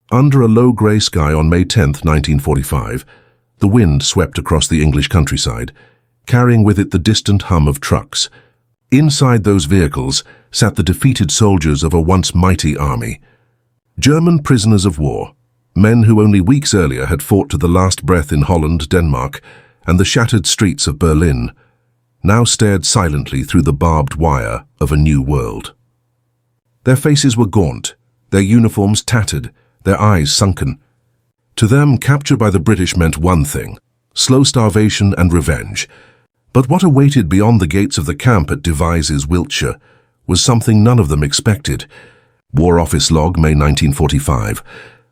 Under a low grey sky on May 10, 1945, the wind swept across the English countryside, carrying with it the distant hum of trucks. Inside those vehicles sat the defeated soldiers of a once mighty army. German prisoners of war, men who only weeks earlier had fought to the last breath in Holland, Denmark, and the shattered streets of Berlin, now stared silently through the barbed wire of a new world. Their faces were gaunt, their uniforms tattered, their eyes sunken. To them, capture by the British meant one thing: slow starvation and revenge. But what awaited beyond the gates of the camp at Devizes, Wiltshire, was something none of them expected. War Office log, May 1945.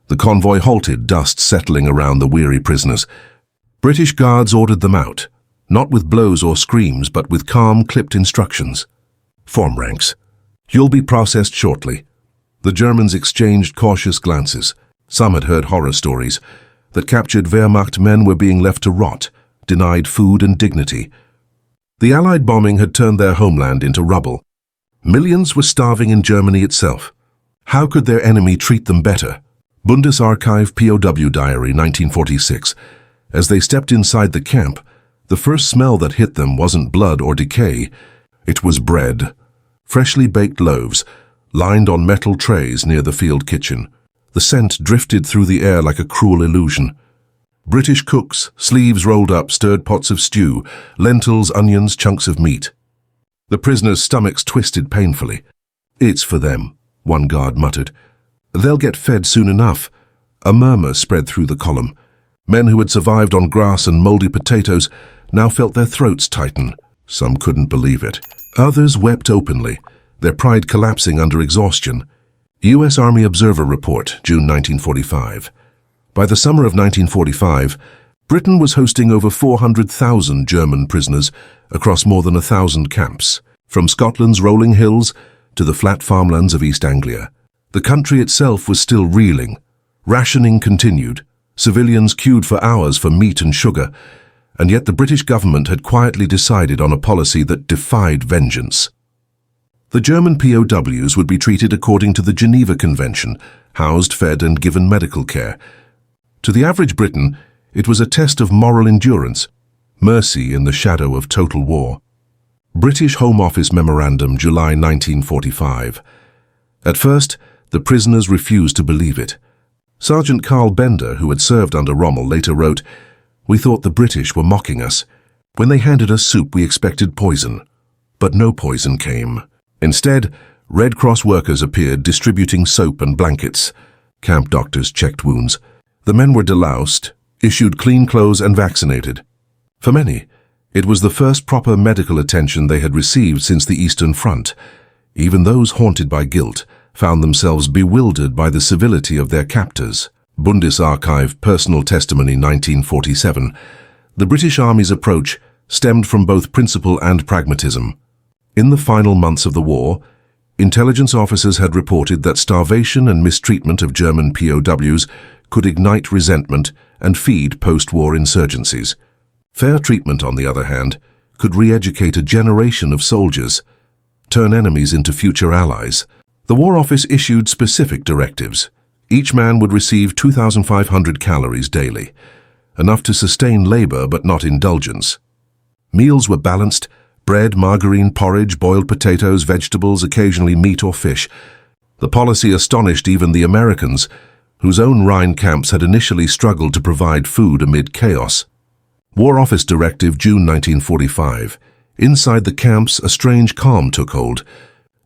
The convoy halted, dust settling around the weary prisoners. British guards ordered them out, not with blows or screams, but with calm, clipped instructions. Form ranks. You'll be processed shortly. The Germans exchanged cautious glances. Some had heard horror stories that captured Wehrmacht men were being left to rot, denied food and dignity. The Allied bombing had turned their homeland into rubble. Millions were starving in Germany itself. How could their enemy treat them better? Bundesarchiv POW Diary, 1946. As they stepped inside the camp, the first smell that hit them wasn't blood or decay. It was bread. Freshly baked loaves, lined on metal trays near the field kitchen. The scent drifted through the air like a cruel illusion. British cooks, sleeves rolled up, stirred pots of stew, lentils, onions, chunks of meat. The prisoners' stomachs twisted painfully. "It's for them," one guard muttered. "They'll get fed soon enough." A murmur spread through the column. Men who had survived on grass and mouldy potatoes now felt their throats tighten. Some couldn't believe it. Others wept openly, their pride collapsing under exhaustion. U.S. Army Observer Report, June 1945. By the summer of 1945, Britain was hosting over 400,000 German prisoners across more than 1,000 camps, from Scotland's rolling hills to the flat farmlands of East Anglia. The country itself was still reeling. Rationing continued. Civilians queued for hours for meat and sugar, and yet the British government had quietly decided on a policy that defied vengeance. The German POWs would be treated according to the Geneva Convention, housed, fed, and given medical care. To the average Briton, it was a test of moral endurance, mercy in the shadow of total war. British Home Office Memorandum, July 1945. At first, the prisoners refused to believe it. Sergeant Carl Bender, who had served under Rommel, later wrote, "We thought the British were mocking us. When they handed us soup, we expected poison. But no poison came. Instead, Red Cross workers appeared distributing soap and blankets. Camp doctors checked wounds. The men were deloused, issued clean clothes and vaccinated. For many, it was the first proper medical attention they had received since the Eastern Front. Even those haunted by guilt found themselves bewildered by the civility of their captors." Bundesarchiv Personal Testimony, 1947. The British Army's approach stemmed from both principle and pragmatism. In the final months of the war, intelligence officers had reported that starvation and mistreatment of German POWs could ignite resentment and feed post-war insurgencies. Fair treatment, on the other hand, could re-educate a generation of soldiers, turn enemies into future allies. The War Office issued specific directives. Each man would receive 2,500 calories daily, enough to sustain labor but not indulgence. Meals were balanced: bread, margarine, porridge, boiled potatoes, vegetables, occasionally meat or fish. The policy astonished even the Americans, whose own Rhine camps had initially struggled to provide food amid chaos. War Office Directive, June 1945. Inside the camps, a strange calm took hold.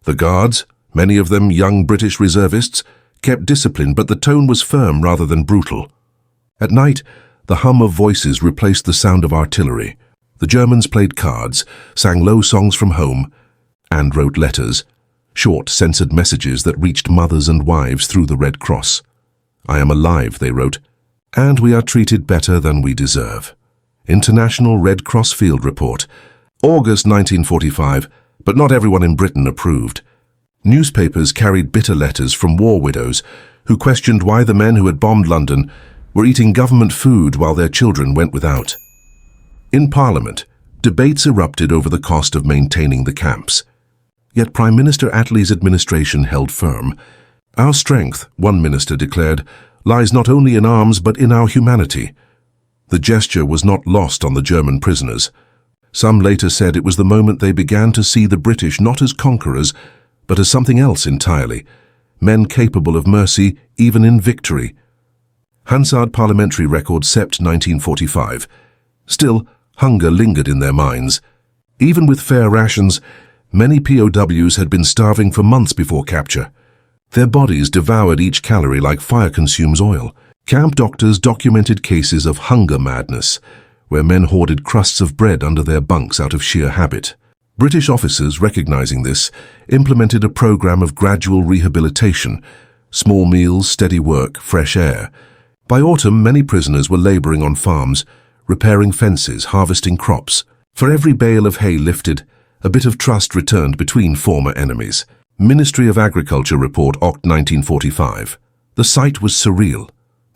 The guards, many of them young British reservists, kept discipline, but the tone was firm rather than brutal. At night, the hum of voices replaced the sound of artillery. The Germans played cards, sang low songs from home, and wrote letters, short, censored messages that reached mothers and wives through the Red Cross. "I am alive," they wrote, "and we are treated better than we deserve." International Red Cross Field Report, August 1945, but not everyone in Britain approved. Newspapers carried bitter letters from war widows who questioned why the men who had bombed London were eating government food while their children went without. In Parliament, debates erupted over the cost of maintaining the camps. Yet Prime Minister Attlee's administration held firm. "Our strength," one minister declared, lies not only in arms but in our humanity. The gesture was not lost on the German prisoners. Some later said it was the moment they began to see the British not as conquerors, but as something else entirely, men capable of mercy even in victory. Hansard Parliamentary Record, Sept. 1945. Still, hunger lingered in their minds. Even with fair rations, many POWs had been starving for months before capture. Their bodies devoured each calorie like fire consumes oil. Camp doctors documented cases of hunger madness, where men hoarded crusts of bread under their bunks out of sheer habit. British officers, recognizing this, implemented a program of gradual rehabilitation, small meals, steady work, fresh air. By autumn, many prisoners were laboring on farms, repairing fences, harvesting crops. For every bale of hay lifted, a bit of trust returned between former enemies. Ministry of Agriculture Report, Oct. 1945. The sight was surreal.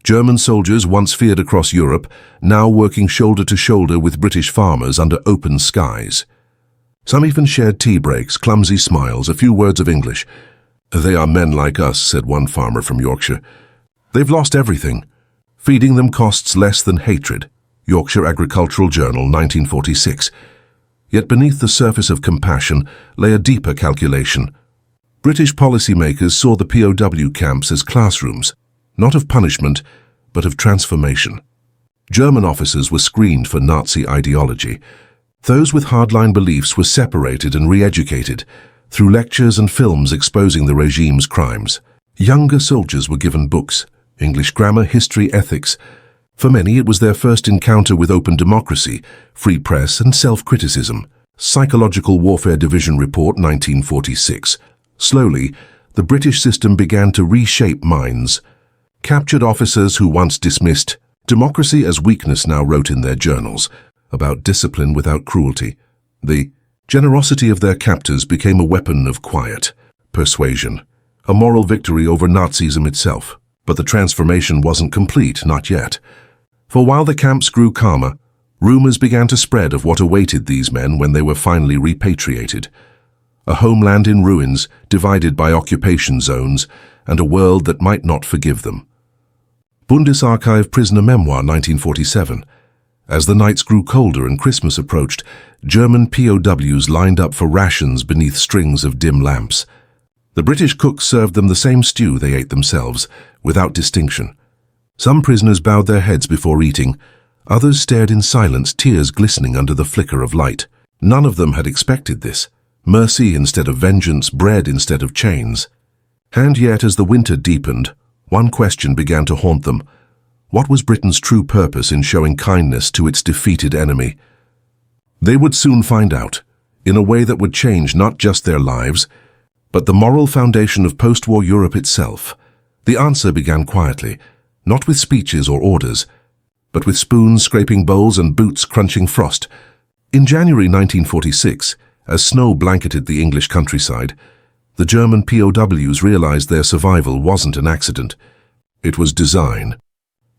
German soldiers, once feared across Europe, now working shoulder to shoulder with British farmers under open skies. Some even shared tea breaks, clumsy smiles, a few words of English. "They are men like us," said one farmer from Yorkshire. "They've lost everything. Feeding them costs less than hatred." Yorkshire Agricultural Journal, 1946. Yet beneath the surface of compassion lay a deeper calculation. British policymakers saw the POW camps as classrooms, not of punishment, but of transformation. German officers were screened for Nazi ideology. Those with hardline beliefs were separated and re-educated through lectures and films exposing the regime's crimes. Younger soldiers were given books, English grammar, history, ethics. For many, it was their first encounter with open democracy, free press, and self-criticism. Psychological Warfare Division Report, 1946. Slowly, the British system began to reshape minds. Captured officers who once dismissed democracy as weakness now wrote in their journals about discipline without cruelty. The generosity of their captors became a weapon of quiet persuasion, a moral victory over Nazism itself. But the transformation wasn't complete, not yet. For while the camps grew calmer, rumors began to spread of what awaited these men when they were finally repatriated. A homeland in ruins, divided by occupation zones, and a world that might not forgive them. Bundesarchiv Prisoner Memoir, 1947. As the nights grew colder and Christmas approached, German POWs lined up for rations beneath strings of dim lamps. The British cooks served them the same stew they ate themselves, without distinction. Some prisoners bowed their heads before eating. Others stared in silence, tears glistening under the flicker of light. None of them had expected this. Mercy instead of vengeance, bread instead of chains. And yet, as the winter deepened, one question began to haunt them. What was Britain's true purpose in showing kindness to its defeated enemy? They would soon find out, in a way that would change not just their lives, but the moral foundation of post-war Europe itself. The answer began quietly, not with speeches or orders, but with spoons scraping bowls and boots crunching frost. In January 1946, as snow blanketed the English countryside, the German POWs realized their survival wasn't an accident. It was design.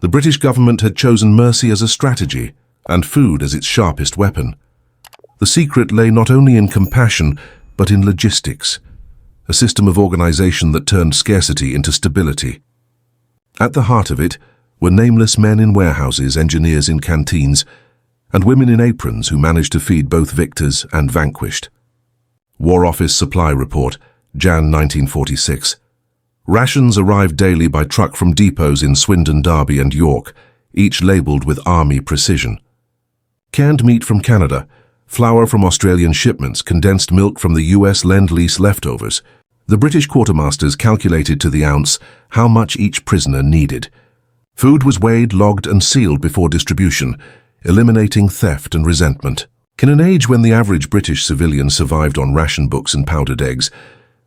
The British government had chosen mercy as a strategy and food as its sharpest weapon. The secret lay not only in compassion, but in logistics, a system of organization that turned scarcity into stability. At the heart of it were nameless men in warehouses, engineers in canteens, and women in aprons who managed to feed both victors and vanquished. War Office Supply Report, Jan 1946. Rations arrived daily by truck from depots in Swindon, Derby and York, each labelled with Army precision. Canned meat from Canada, flour from Australian shipments, condensed milk from the US Lend-Lease leftovers. The British quartermasters calculated to the ounce how much each prisoner needed. Food was weighed, logged and sealed before distribution, eliminating theft and resentment. In an age when the average British civilian survived on ration books and powdered eggs,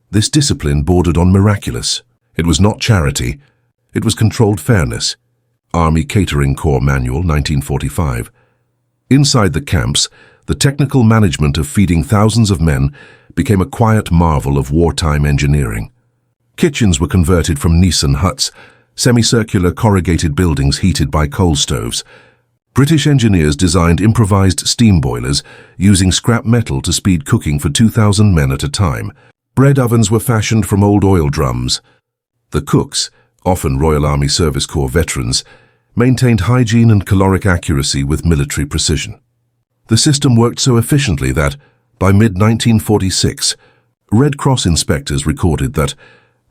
this discipline bordered on miraculous. It was not charity, it was controlled fairness. Army Catering Corps Manual, 1945. Inside the camps, the technical management of feeding thousands of men became a quiet marvel of wartime engineering. Kitchens were converted from Nissen huts, semicircular corrugated buildings heated by coal stoves. British engineers designed improvised steam boilers using scrap metal to speed cooking for 2,000 men at a time. Bread ovens were fashioned from old oil drums. The cooks, often Royal Army Service Corps veterans, maintained hygiene and caloric accuracy with military precision. The system worked so efficiently that, by mid-1946, Red Cross inspectors recorded that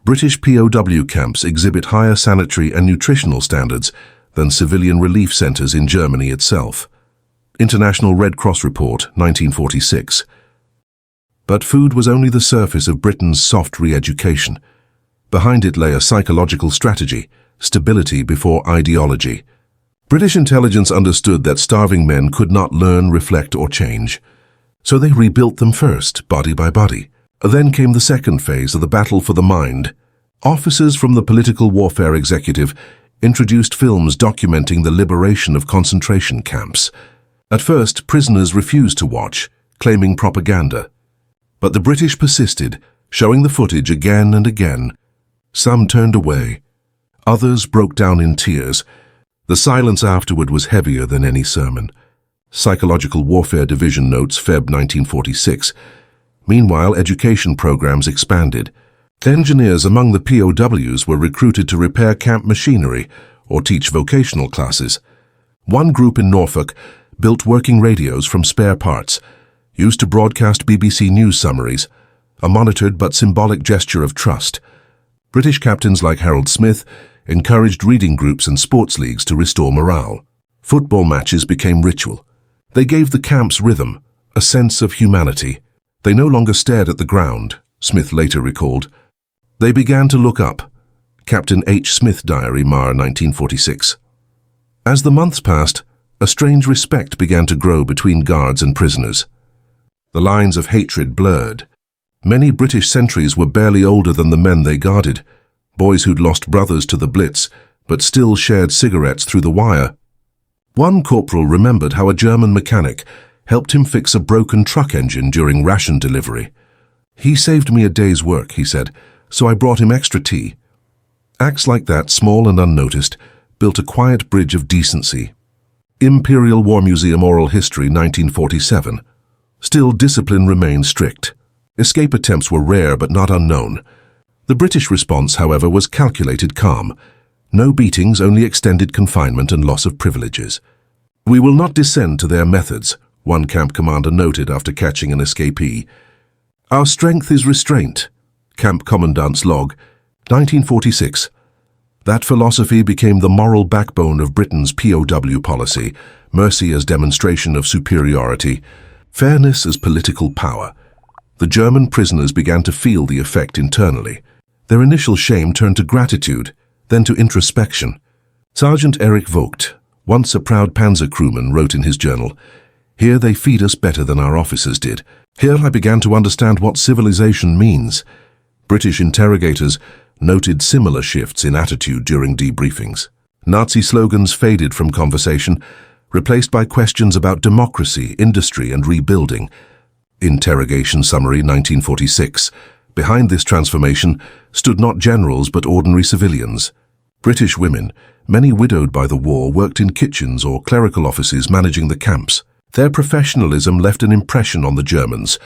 British POW camps exhibit higher sanitary and nutritional standards than civilian relief centres in Germany itself. International Red Cross Report, 1946. But food was only the surface of Britain's soft re-education. Behind it lay a psychological strategy, stability before ideology. British intelligence understood that starving men could not learn, reflect or change. So they rebuilt them first, body by body. Then came the second phase of the battle for the mind. Officers from the political warfare executive introduced films documenting the liberation of concentration camps. At first, prisoners refused to watch, claiming propaganda. But the British persisted, showing the footage again and again. Some turned away. Others broke down in tears. The silence afterward was heavier than any sermon. Psychological Warfare Division notes, Feb 1946. Meanwhile, education programs expanded. Engineers among the POWs were recruited to repair camp machinery or teach vocational classes. One group in Norfolk built working radios from spare parts, used to broadcast BBC News summaries, a monitored but symbolic gesture of trust. British captains like Harold Smith encouraged reading groups and sports leagues to restore morale. Football matches became ritual. They gave the camps rhythm, a sense of humanity. They no longer stared at the ground, Smith later recalled. They began to look up. Captain H. Smith Diary, Mar, 1946. As the months passed, a strange respect began to grow between guards and prisoners. The lines of hatred blurred. Many British sentries were barely older than the men they guarded, boys who'd lost brothers to the Blitz, but still shared cigarettes through the wire. One corporal remembered how a German mechanic helped him fix a broken truck engine during ration delivery. He saved me a day's work, he said, so I brought him extra tea. Acts like that, small and unnoticed, built a quiet bridge of decency. Imperial War Museum Oral History, 1947. Still, discipline remained strict. Escape attempts were rare but not unknown. The British response, however, was calculated calm. No beatings, only extended confinement and loss of privileges. "We will not descend to their methods," one camp commander noted after catching an escapee. "Our strength is restraint." Camp Commandant's log, 1946. That philosophy became the moral backbone of Britain's POW policy, mercy as demonstration of superiority, fairness as political power. The German prisoners began to feel the effect internally. Their initial shame turned to gratitude, then to introspection. Sergeant Erich Vogt, once a proud panzer crewman, wrote in his journal, "Here they feed us better than our officers did. Here I began to understand what civilization means." British interrogators noted similar shifts in attitude during debriefings. Nazi slogans faded from conversation, replaced by questions about democracy, industry, and rebuilding. Interrogation Summary, 1946. Behind this transformation stood not generals but ordinary civilians. British women, many widowed by the war, worked in kitchens or clerical offices managing the camps. Their professionalism left an impression on the Germans,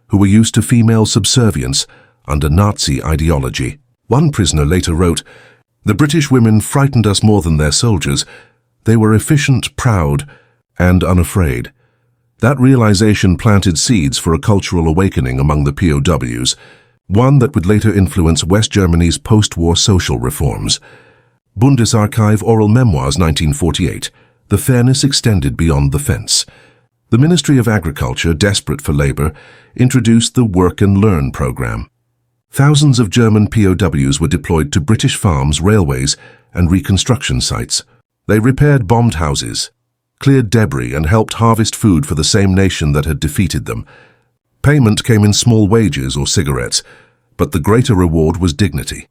who were used to female subservience under Nazi ideology. One prisoner later wrote, "The British women frightened us more than their soldiers. They were efficient, proud, and unafraid." That realization planted seeds for a cultural awakening among the POWs, one that would later influence West Germany's post-war social reforms. Bundesarchiv Oral Memoirs, 1948. The fairness extended beyond the fence. The Ministry of Agriculture, desperate for labor, introduced the Work and Learn program. Thousands of German POWs were deployed to British farms, railways, and reconstruction sites. They repaired bombed houses, cleared debris, and helped harvest food for the same nation that had defeated them. Payment came in small wages or cigarettes, but the greater reward was dignity.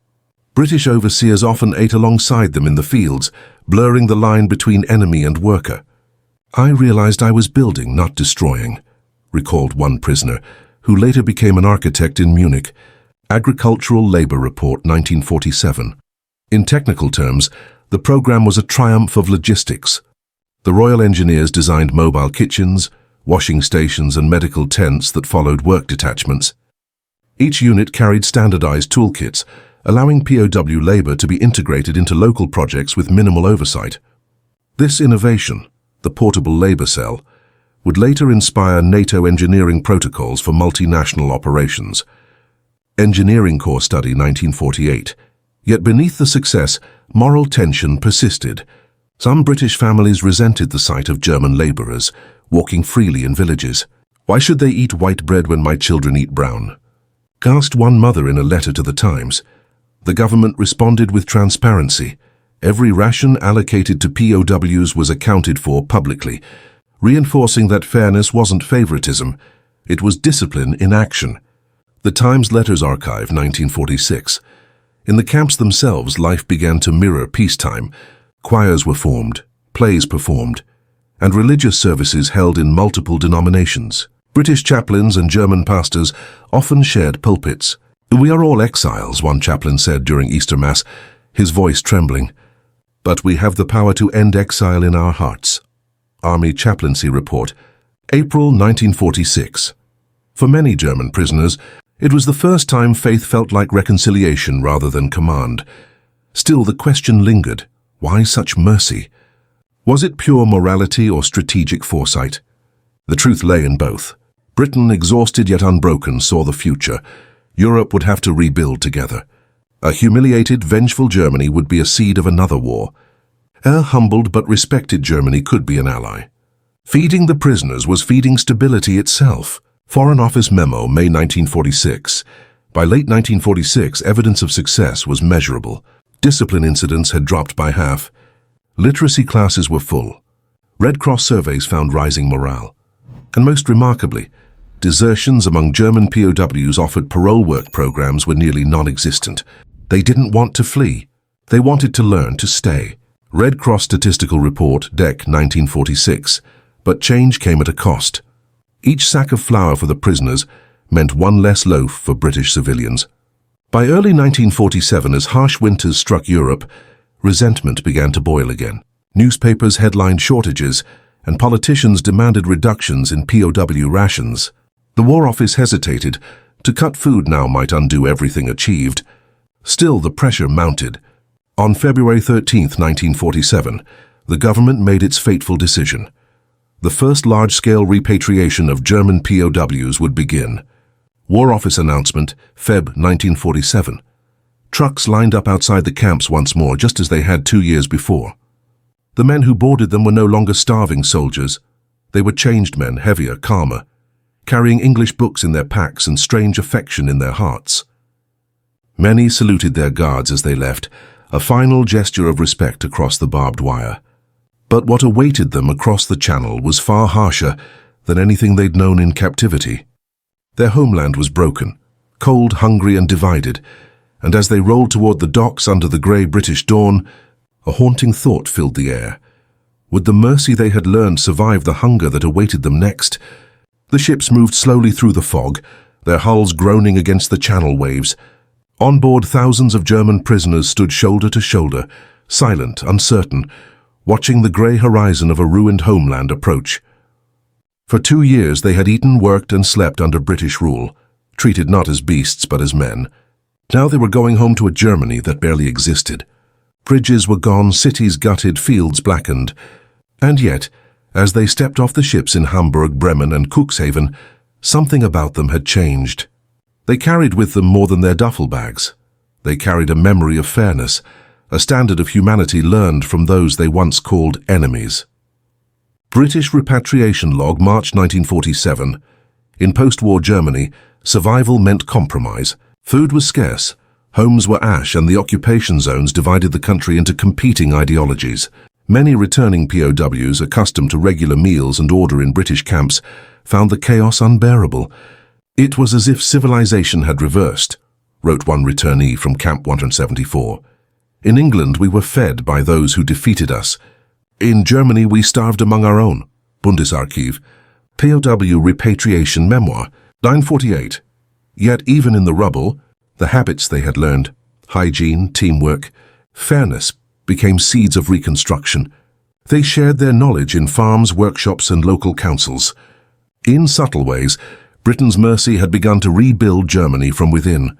British overseers often ate alongside them in the fields, blurring the line between enemy and worker. "I realized I was building, not destroying," recalled one prisoner, who later became an architect in Munich. Agricultural Labor Report, 1947. In technical terms, the program was a triumph of logistics. The Royal Engineers designed mobile kitchens, washing stations, and medical tents that followed work detachments. Each unit carried standardized toolkits, allowing POW labor to be integrated into local projects with minimal oversight. This innovation, the portable labor cell, would later inspire NATO engineering protocols for multinational operations. Engineering Corps Study 1948. Yet beneath the success, moral tension persisted. Some British families resented the sight of German laborers walking freely in villages. "Why should they eat white bread when my children eat brown?" gasped one mother in a letter to the Times. The government responded with transparency. Every ration allocated to POWs was accounted for publicly, reinforcing that fairness wasn't favoritism, it was discipline in action. The Times Letters Archive, 1946. In the camps themselves, life began to mirror peacetime. Choirs were formed, plays performed, and religious services held in multiple denominations. British chaplains and German pastors often shared pulpits. "We are all exiles," one chaplain said during Easter Mass, his voice trembling. "But we have the power to end exile in our hearts." Army Chaplaincy Report, April 1946. For many German prisoners, it was the first time faith felt like reconciliation rather than command. Still, the question lingered, why such mercy? Was it pure morality or strategic foresight? The truth lay in both. Britain, exhausted yet unbroken, saw the future. Europe would have to rebuild together. A humiliated, vengeful Germany would be a seed of another war. A humbled but respected Germany could be an ally. Feeding the prisoners was feeding stability itself. Foreign Office Memo, May 1946. By late 1946, evidence of success was measurable. Discipline incidents had dropped by half. Literacy classes were full. Red Cross surveys found rising morale. And most remarkably, desertions among German POWs offered parole work programs were nearly non-existent. They didn't want to flee. They wanted to learn to stay. Red Cross Statistical Report, DEC 1946. But change came at a cost. Each sack of flour for the prisoners meant one less loaf for British civilians. By early 1947, as harsh winters struck Europe, resentment began to boil again. Newspapers headlined shortages, and politicians demanded reductions in POW rations. The War Office hesitated. To cut food now might undo everything achieved. Still, the pressure mounted. On February 13, 1947, the government made its fateful decision. The first large-scale repatriation of German POWs would begin. War Office announcement, Feb 1947. Trucks lined up outside the camps once more, just as they had 2 years before. The men who boarded them were no longer starving soldiers. They were changed men, heavier, calmer, carrying English books in their packs and strange affection in their hearts. Many saluted their guards as they left, a final gesture of respect across the barbed wire. But what awaited them across the Channel was far harsher than anything they'd known in captivity. Their homeland was broken, cold, hungry, and divided, and as they rolled toward the docks under the grey British dawn, a haunting thought filled the air. Would the mercy they had learned survive the hunger that awaited them next? The ships moved slowly through the fog, their hulls groaning against the Channel waves. On board, thousands of German prisoners stood shoulder to shoulder, silent, uncertain, watching the grey horizon of a ruined homeland approach. For 2 years they had eaten, worked, and slept under British rule, treated not as beasts but as men. Now they were going home to a Germany that barely existed. Bridges were gone, cities gutted, fields blackened. And yet, as they stepped off the ships in Hamburg, Bremen, and Cuxhaven, something about them had changed. They carried with them more than their duffel bags. They carried a memory of fairness, a standard of humanity learned from those they once called enemies. British Repatriation Log, March 1947. In post-war Germany, survival meant compromise. Food was scarce, homes were ash, and the occupation zones divided the country into competing ideologies. Many returning POWs, accustomed to regular meals and order in British camps, found the chaos unbearable. "It was as if civilization had reversed," wrote one returnee from Camp 174. "In England, we were fed by those who defeated us. In Germany, we starved among our own." Bundesarchiv. POW Repatriation Memoir, 948. Yet even in the rubble, the habits they had learned, hygiene, teamwork, fairness, became seeds of reconstruction. They shared their knowledge in farms, workshops, and local councils. In subtle ways, Britain's mercy had begun to rebuild Germany from within.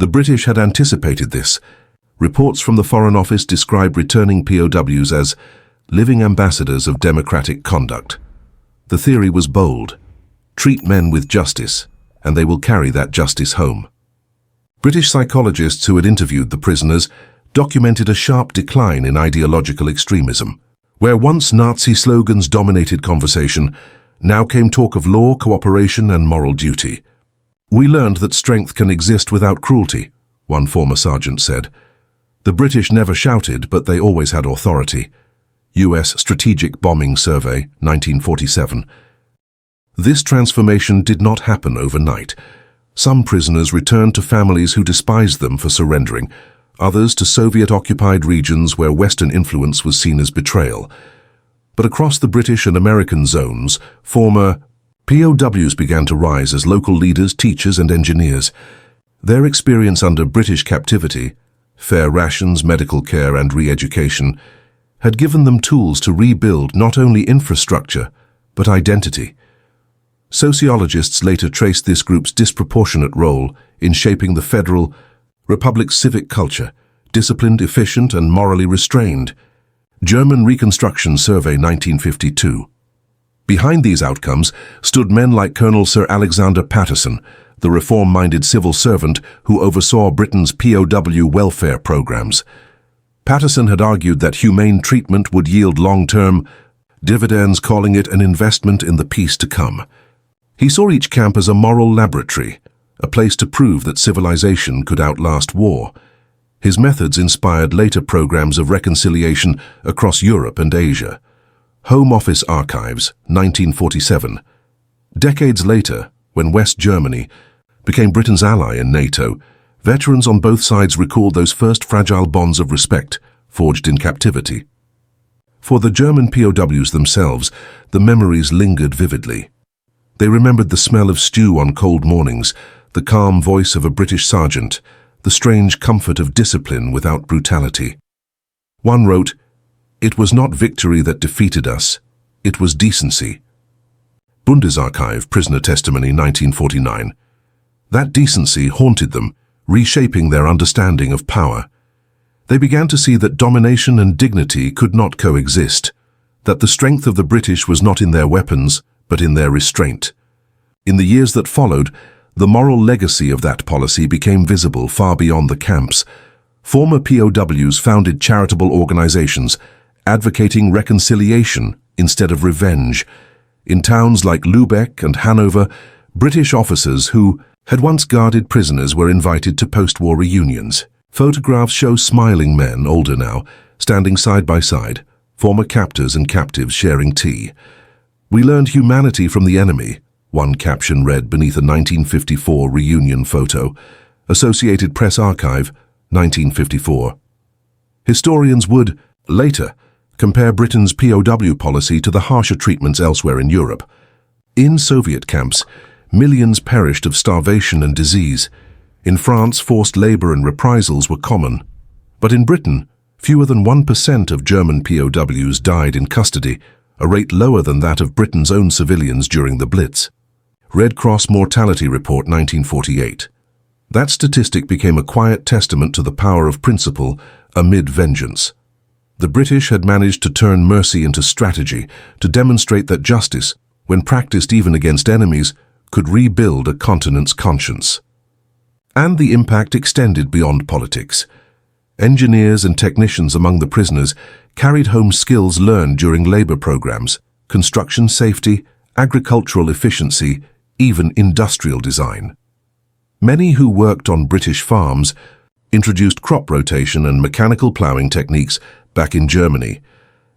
The British had anticipated this. Reports from the Foreign Office describe returning POWs as living ambassadors of democratic conduct. The theory was bold. Treat men with justice, and they will carry that justice home. British psychologists who had interviewed the prisoners documented a sharp decline in ideological extremism. Where once Nazi slogans dominated conversation, now came talk of law, cooperation, and moral duty. "We learned that strength can exist without cruelty," one former sergeant said. The British never shouted, but they always had authority. U.S. Strategic Bombing Survey, 1947. This transformation did not happen overnight. Some prisoners returned to families who despised them for surrendering, others to Soviet-occupied regions where Western influence was seen as betrayal. But across the British and American zones, former POWs began to rise as local leaders, teachers, and engineers. Their experience under British captivity, fair rations, medical care, and re-education, had given them tools to rebuild not only infrastructure, but identity. Sociologists later traced this group's disproportionate role in shaping the Federal Republic's civic culture, disciplined, efficient, and morally restrained. German Reconstruction Survey, 1952. Behind these outcomes stood men like Colonel Sir Alexander Patterson, the reform-minded civil servant who oversaw Britain's POW welfare programs. Patterson had argued that humane treatment would yield long-term dividends, calling it an investment in the peace to come. He saw each camp as a moral laboratory, a place to prove that civilization could outlast war. His methods inspired later programs of reconciliation across Europe and Asia. Home Office Archives, 1947. Decades later, when West Germany became Britain's ally in NATO, veterans on both sides recalled those first fragile bonds of respect forged in captivity. For the German POWs themselves, the memories lingered vividly. They remembered the smell of stew on cold mornings, the calm voice of a British sergeant, the strange comfort of discipline without brutality. One wrote, "It was not victory that defeated us, it was decency." Bundesarchive, Prisoner Testimony, 1949. That decency haunted them, reshaping their understanding of power. They began to see that domination and dignity could not coexist, that the strength of the British was not in their weapons, but in their restraint. In the years that followed, the moral legacy of that policy became visible far beyond the camps. Former POWs founded charitable organizations, advocating reconciliation instead of revenge. In towns like Lübeck and Hanover, British officers who had once guarded prisoners were invited to post-war reunions. Photographs show smiling men, older now, standing side by side, former captors and captives sharing tea. "We learned humanity from the enemy," one caption read beneath a 1954 reunion photo. Associated Press Archive, 1954. Historians would, later, compare Britain's POW policy to the harsher treatments elsewhere in Europe. In Soviet camps, millions perished of starvation and disease. In France, forced labor and reprisals were common. But in Britain, fewer than 1% of German POWs died in custody, a rate lower than that of Britain's own civilians during the Blitz. Red Cross Mortality Report, 1948. That statistic became a quiet testament to the power of principle amid vengeance. The British had managed to turn mercy into strategy, to demonstrate that justice, when practiced even against enemies, could rebuild a continent's conscience. And the impact extended beyond politics. Engineers and technicians among the prisoners carried home skills learned during labor programs, construction safety, agricultural efficiency, even industrial design. Many who worked on British farms introduced crop rotation and mechanical ploughing techniques back in Germany,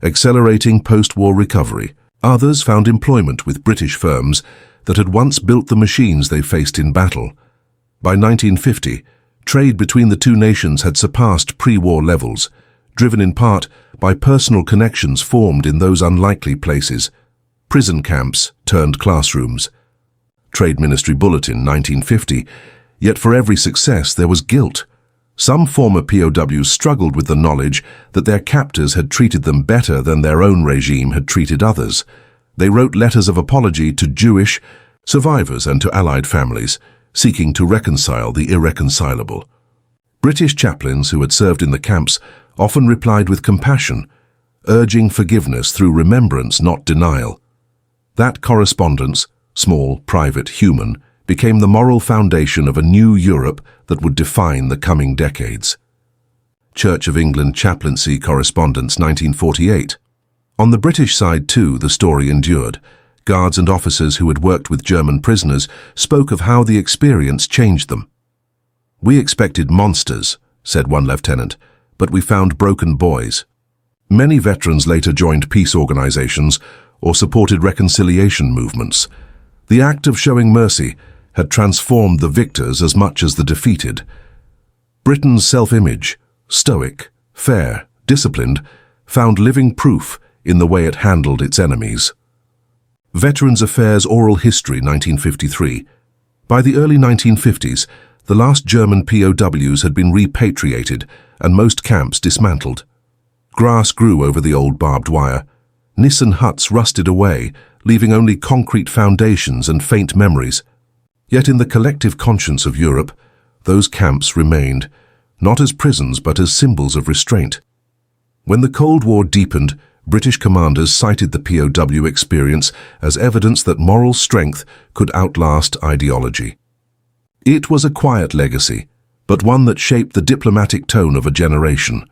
accelerating post-war recovery. Others found employment with British firms that had once built the machines they faced in battle. By 1950, trade between the two nations had surpassed pre-war levels, driven in part by personal connections formed in those unlikely places. Prison camps turned classrooms. Trade Ministry Bulletin, 1950. Yet for every success there was guilt. Some former POWs struggled with the knowledge that their captors had treated them better than their own regime had treated others. They wrote letters of apology to Jewish survivors and to Allied families, seeking to reconcile the irreconcilable. British chaplains who had served in the camps often replied with compassion, urging forgiveness through remembrance, not denial. That correspondence, small, private, human, became the moral foundation of a new Europe that would define the coming decades. Church of England Chaplaincy Correspondence, 1948. On the British side too, the story endured. Guards and officers who had worked with German prisoners spoke of how the experience changed them. "We expected monsters," said one lieutenant, "but we found broken boys." Many veterans later joined peace organizations or supported reconciliation movements. The act of showing mercy had transformed the victors as much as the defeated. Britain's self-image, stoic, fair, disciplined, found living proof in the way it handled its enemies. Veterans Affairs Oral History, 1953. By the early 1950s, the last German POWs had been repatriated and most camps dismantled. Grass grew over the old barbed wire. Nissen huts rusted away, leaving only concrete foundations and faint memories. Yet in the collective conscience of Europe, those camps remained, not as prisons but as symbols of restraint. When the Cold War deepened, British commanders cited the POW experience as evidence that moral strength could outlast ideology. It was a quiet legacy, but one that shaped the diplomatic tone of a generation.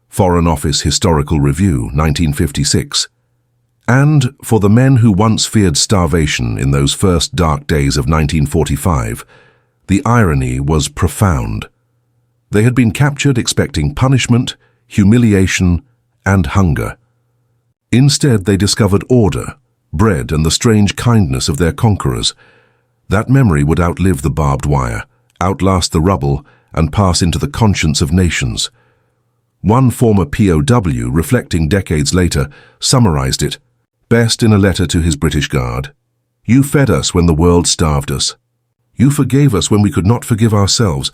Foreign Office Historical Review, 1956. And for the men who once feared starvation in those first dark days of 1945, the irony was profound. They had been captured expecting punishment, humiliation, and hunger. Instead, they discovered order, bread, and the strange kindness of their conquerors. That memory would outlive the barbed wire, outlast the rubble, and pass into the conscience of nations. One former POW, reflecting decades later, summarized it best in a letter to his British Guard. "You fed us when the world starved us. You forgave us when we could not forgive ourselves,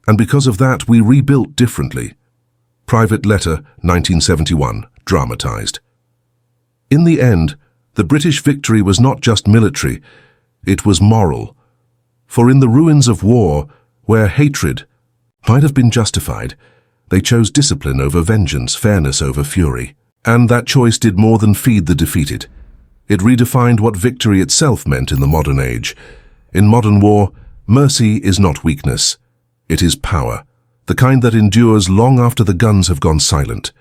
and because of that we rebuilt differently." Private Letter, 1971, dramatized. In the end, the British victory was not just military, it was moral. For in the ruins of war, where hatred might have been justified, they chose discipline over vengeance, fairness over fury. And that choice did more than feed the defeated. It redefined what victory itself meant in the modern age. In modern war, mercy is not weakness. It is power, the kind that endures long after the guns have gone silent.